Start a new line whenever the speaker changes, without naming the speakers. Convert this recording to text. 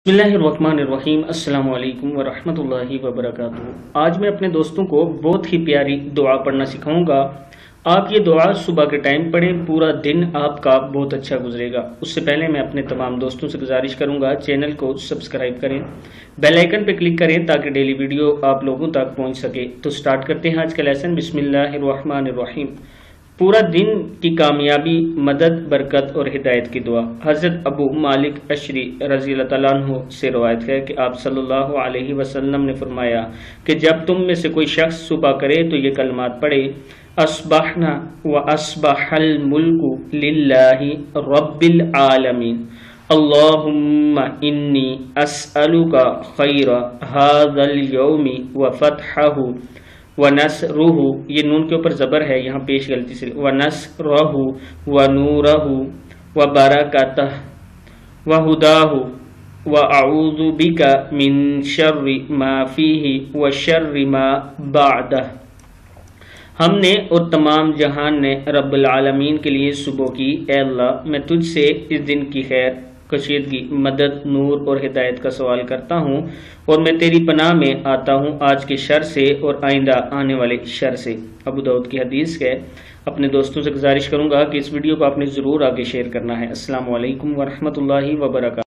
बिस्मिल्लाहिर्रहमानिर्रहीम। अस्सलाम वालेकुम वरहमतुल्लाहि वबरकातुहू। आज मैं अपने दोस्तों को बहुत ही प्यारी दुआ पढ़ना सिखाऊंगा। आप ये दुआ सुबह के टाइम पढ़ें, पूरा दिन आपका बहुत अच्छा गुजरेगा। उससे पहले मैं अपने तमाम दोस्तों से गुजारिश करूंगा, चैनल को सब्सक्राइब करें, बेल आइकन पर क्लिक करें ताकि डेली वीडियो आप लोगों तक पहुंच सके। तो स्टार्ट करते हैं आज का लेसन। बिस्मिल्लाहिर्रहमानिर्रहीम। पूरा दिन की कामयाबी, मदद, बरकत और हिदायत की दुआ। हज़रत अबू मालिक अशरी रज़ी अल्लाह तआला अन्हु से रवायत है कि आप सल्लल्लाहु अलैहि वसल्लम ने फरमाया कि जब तुम में से कोई शख्स सुबह करे तो ये कलमात पढ़े, अस्बहना व अस्बहल मुल्कु लिल्लाहि रब्बिल आलमीन, अल्लाहुम्मा इन्नी अस्अलुका खैरा हाज़ल यौमी व फतहहु व नसरुहु। ये नून के ऊपर ज़बर है, यहाँ पेश गलती से। व नसरहु व नूरहु व बरकतहु व हुदाहु व अऊज़ु बिका मिन शर्रि मा फीही व शर्रि मा बअदह। हमने और तमाम जहान ने रब्बुल आलमीन के लिए सुबह की, ए अल्लाह मैं तुझसे इस दिन की खैर, कशीदगी, मदद, नूर और हिदायत का सवाल करता हूँ और मैं तेरी पनाह में आता हूँ आज के शर से और आइंदा आने वाले शर से। अबू दाऊद की हदीस है। अपने दोस्तों से गुजारिश करूँगा कि इस वीडियो को आपने ज़रूर आगे शेयर करना है। अस्सलामु अलैकुम वरहमतुल्लाहि वबरकातुहू।